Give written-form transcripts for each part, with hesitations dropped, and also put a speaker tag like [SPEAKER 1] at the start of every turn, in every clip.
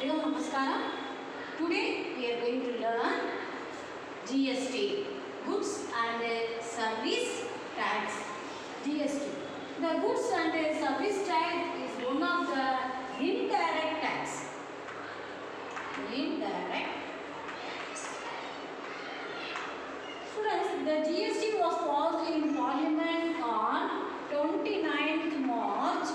[SPEAKER 1] Hello, Namaskaram. Today we are going to learn GST, Goods and Service Tax. GST. The Goods and Service Tax is one of the indirect tax. Indirect. Students, the GST was passed in Parliament on 29th March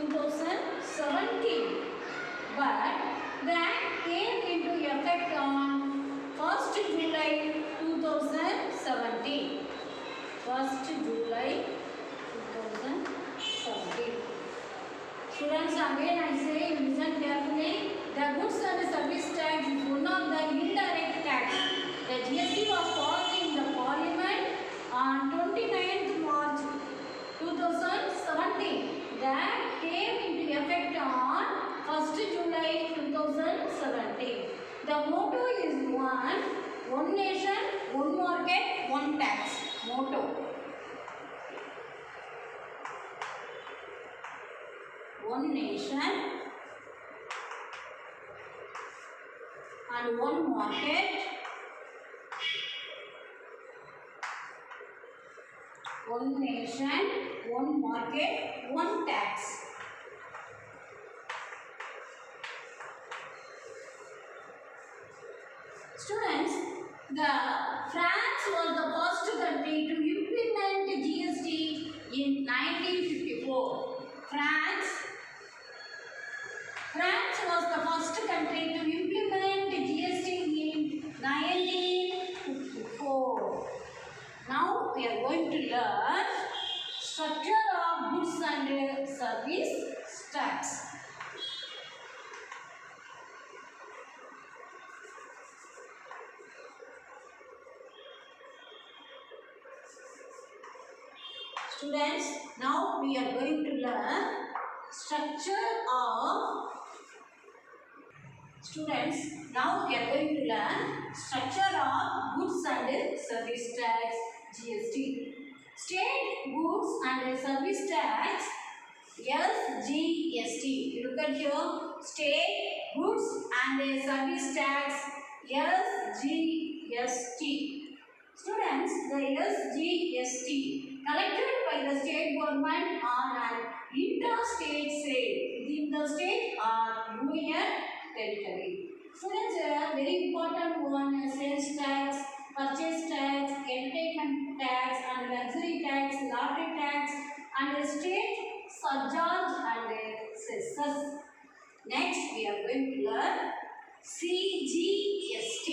[SPEAKER 1] 2017, but the Act came into effect on 1st July 2017. 1st July 2017. Students, again I say, listen carefully. The Goods and Service Tax is one of the indirect tax. The GST was passed in the Parliament on 29th March 2017. That came into effect on 1st July 2017. The motto is one nation, one market, one tax. Motto. One nation and one market, one nation, one market, one tax. Students, France was the first country to implement GST in 1954. France was the first country to implement GST in 1954. Now we are going to learn structure of goods and service tax. Students, now we are going to learn structure of goods and service tax, GST. State goods and service tax, SGST. You look at here, state goods and service tax, SGST. Students, the SGST collected by the state government on an interstate sale within the state or union territory. Students, very important one, sales tax, purchase tax, entertainment tax and luxury tax, lottery tax and state surcharge and cess. Next, we are going to learn CGST,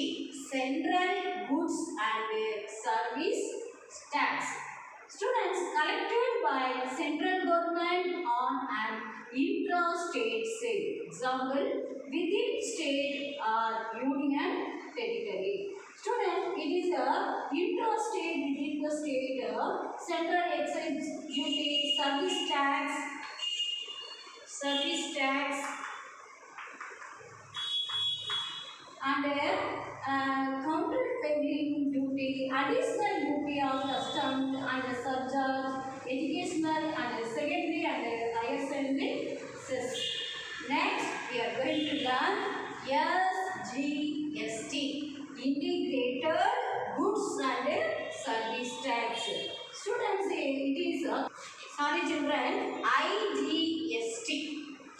[SPEAKER 1] Central Goods and Service Tax. Students, collected by central government on an intra-state sale. Example, within state or union territory. Students, it is a intra-state within the state, central excise duty, service tax, and countervailing duty, additional duty of customs and surcharge, educational and secondary and higher secondary cess. Next, we are going to learn SGST, Integrated Goods and Service Tax. Students, it is sorry children, IGST,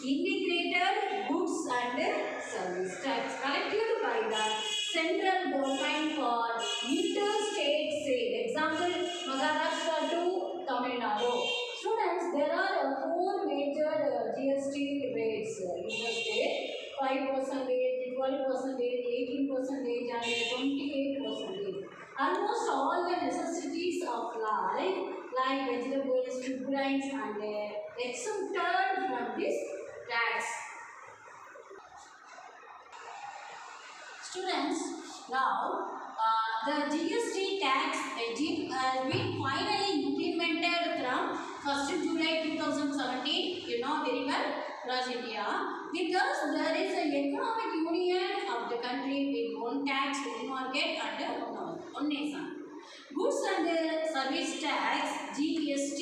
[SPEAKER 1] Integrated Goods and Service Tax, collected by the central government for interstate sale. Example, Maharashtra to Tamil Nadu. Students, there are 4 major GST rates in the state: 5%, 12%, 18% and 28%. Almost all the necessities of life like vegetables, food grains and exempted from this tax. Students, now the GST tax regime has been finally implemented from 1st July 2017, you know very well, across India, because there is an economic union of the country with one tax, one market and one nation. Goods and Service Tax, GST,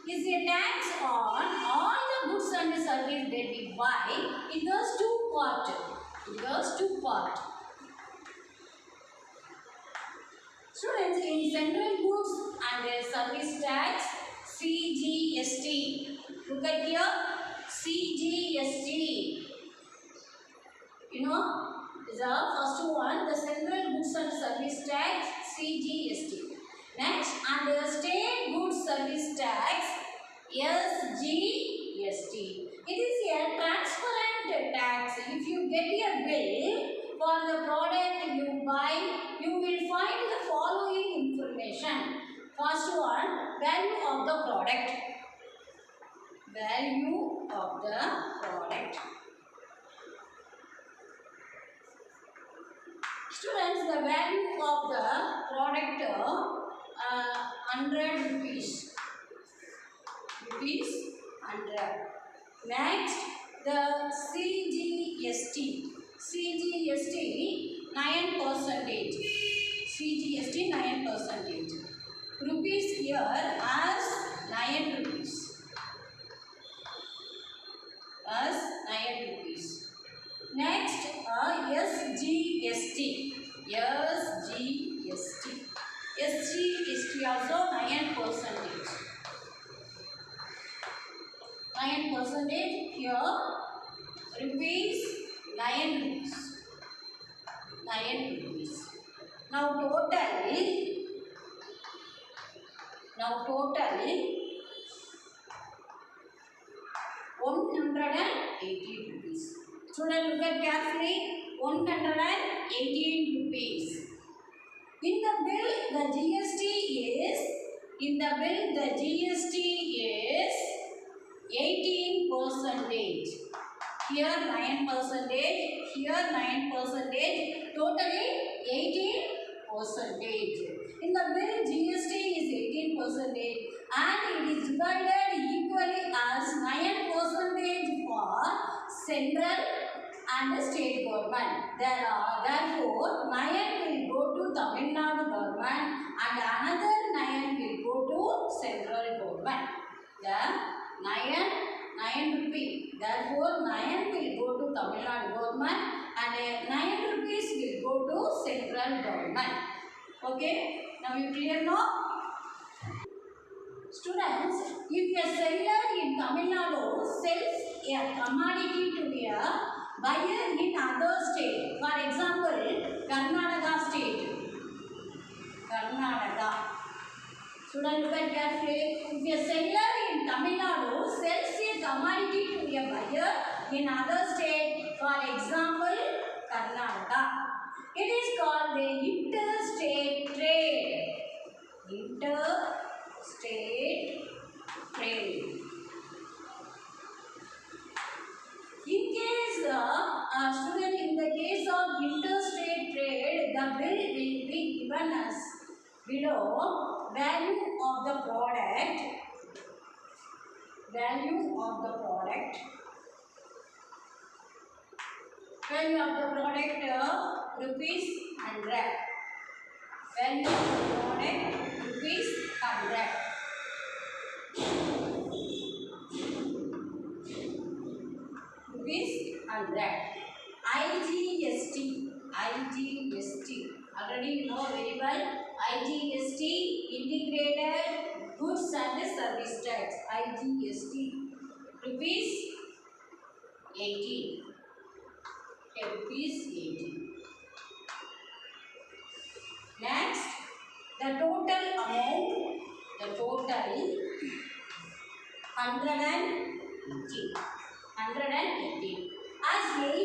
[SPEAKER 1] is a tax on all the goods goods and service that we buy, it goes two part. It goes two part. Students, in central goods and service tax, CGST. Look at here, CGST. You know, the first one, the central goods and service tax, CGST. Next, under state goods service tax, SGST. It is a transparent tax. If you get a bill for the product you buy, you will find the following information. First one, value of the product. Value of the product. Students, the value of the product 100 rupees. Rupees 100. Next, the CGST. CGST 9%. CGST 9%. Rupees here as 9 rupees. As 9 rupees. Next, SGST. SGST. SGST also 9%. 9% here. Rupees 9 rupees. 9 rupees. Now total 180 rupees. Student, look at carefully. 118 rupees. In the bill, the GST is 18%. Here 9%. Here 9%. Totally 18%. In the bill, GST is 18% and it is divided equally as 9% for central and state government. Therefore, 9 will go to Tamil Nadu government and another 9 will go to central government. The 9 rupee. Therefore, 9 will go to Tamil Nadu government and 9 rupees will go to central government. Okay? Now you clear now? Students, if a seller in Tamil Nadu sells a commodity to a buyer in other state, for example, Karnataka state. Karnataka. Students, look at carefully. If a seller in Tamil Nadu sells a commodity to a buyer in other state, for example, Karnataka, it is called the interstate trade. Interstate trade. In case, student, in the case of interstate trade, the bill will be given as below: value of the product. Value of the product. Value of the product rupees 100. Value of the product rupees 100. Rupees 100. IGST. Already you know very well. IGST, Integrated Goods and Service Tax. IGST. Rupees 80. Okay, rupees 80. Next, the total amount. The total 180. 180. As 18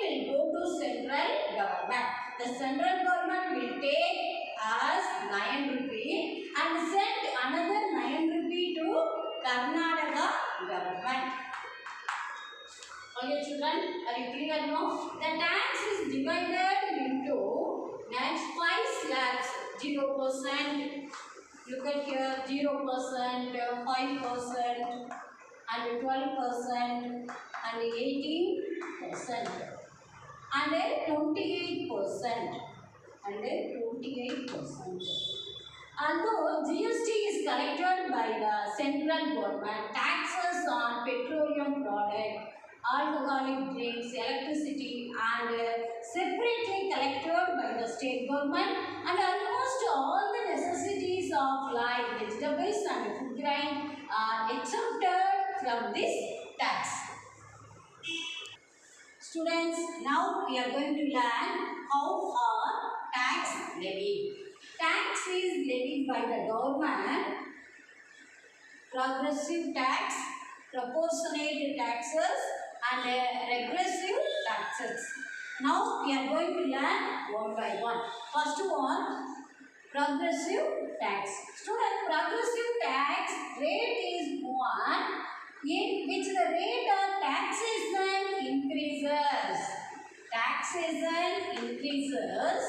[SPEAKER 1] will go to central government. The central government will take as 9 rupee and send another 9 rupee to Karnataka government. Okay children, are you clear now? The tax is divided into next 5 slabs. 0%. Look at here, 0%, 5%, and 12%, and 18%, and 28%, and 28%. Although GST is collected by the central government, taxes on petroleum alcoholic drinks, electricity, and separately collected by the state government, and almost all the necessities of life, vegetables and food grain are exempted from this tax. Students, now we are going to learn how are tax levied. Tax is levied by the government. Progressive tax, proportionate taxes, and regressive taxes. Now we are going to learn one by one. First one, progressive tax. Student, progressive tax rate is one in which the rate of taxation increases. Taxation increases.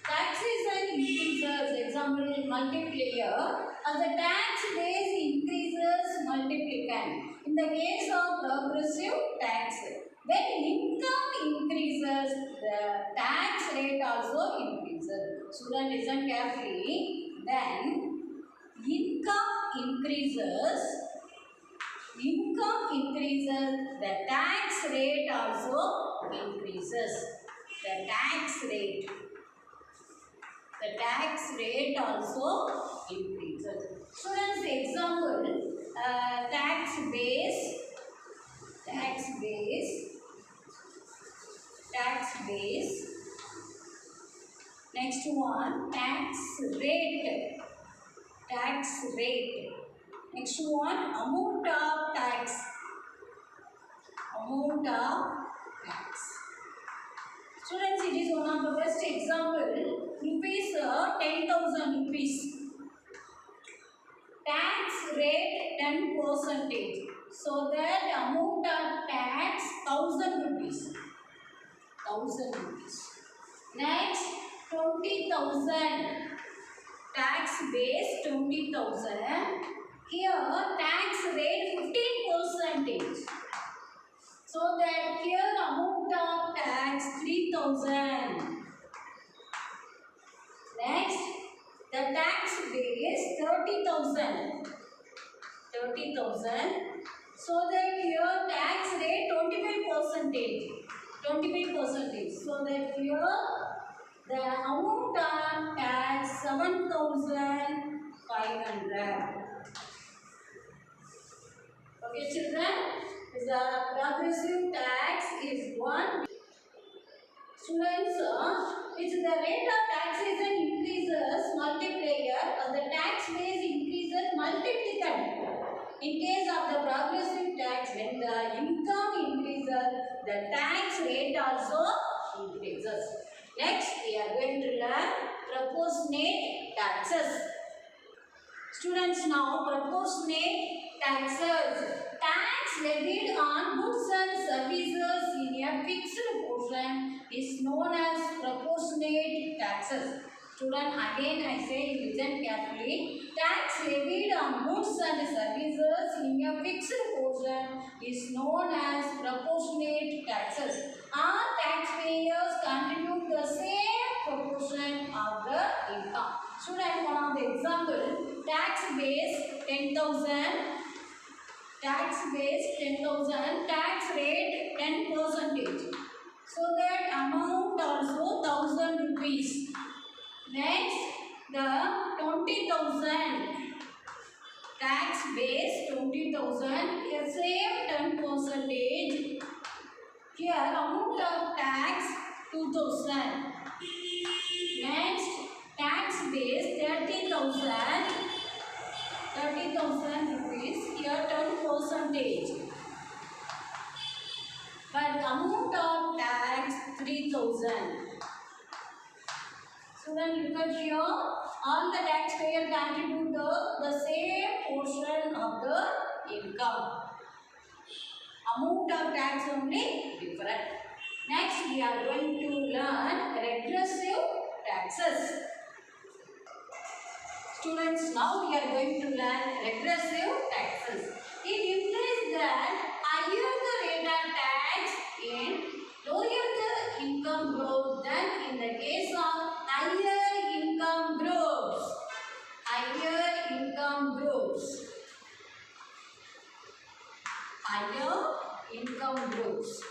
[SPEAKER 1] Taxation increases. Example, multiplier. As the tax base increases, multiplicand. In the case of progressive tax, when income increases, the tax rate also increases. Student, listen carefully. When income increases, the tax rate also increases. The tax rate also increases. Students, example, tax base. Next one, tax rate. Next one, amount of tax. Students, it is one of the best example. Rupees 10,000 rupees. Tax rate 10%. So that amount of tax 1,000 rupees. Next, 20,000. Tax base 20,000. Here tax rate 15%. So that here amount of tax 3,000. Next, the tax base 30,000. So that here tax rate 25%. So that here the amount of tax 7,500. Okay, children, the progressive tax is one. Students, which the rate of taxation increases, multiplier, as the tax base increases, multiplicand. In case of the progressive tax, when the income increases, the tax rate also increases. Next, we are going to learn proportionate taxes. Students, now proportionate taxes. Tax levied on goods and services in a fixed portion is known as proportionate taxes. Student, again I say listen carefully. Tax levied on goods and services in a fixed portion is known as proportionate taxes. All taxpayers contribute the same proportion of the income. Student, one of the example, tax base 10,000. Tax rate 10%. So that amount also 1,000 rupees. Next, the 20,000. Tax base 20,000. Here same 10%. Here amount of tax 2,000. Next, tax base 30,000 rupees. Here 10%. But amount of tax 3,000. So then look at here, all the taxpayers contribute the same portion of the income. Amount of tax only different. Next, we are going to learn regressive taxes. Students, now we are going to learn regressive taxes. It implies that higher the rate of tax in lower the income group than in the case of higher income groups. income grows.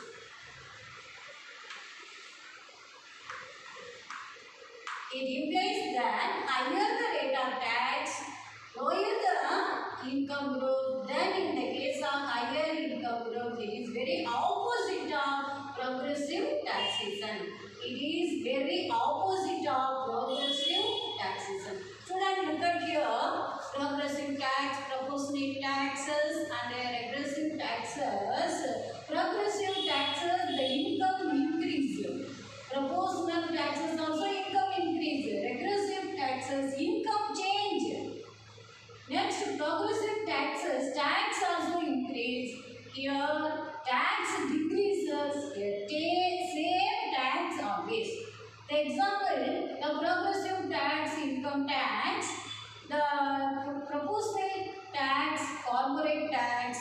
[SPEAKER 1] It implies that higher the rate of tax, lower the income growth. Then in the case of higher income growth, it is very opposite of progressive taxation. It is very opposite of progressive taxation. Students, look at here. Progressive tax, proportionate taxes and regressive taxes. Progressive taxes, the income increase. Proportional taxes also income increase. Regressive taxes income change. Next, progressive taxes, tax also increase. Here, tax decreases. Here, same tax always. The example, the progressive tax, income tax, the proportional tax, corporate tax.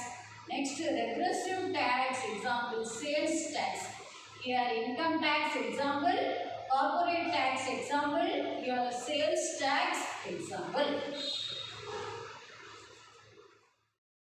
[SPEAKER 1] Next, regressive tax, example, sales tax. Here, income tax, example, corporate tax, example, your sales tax, example.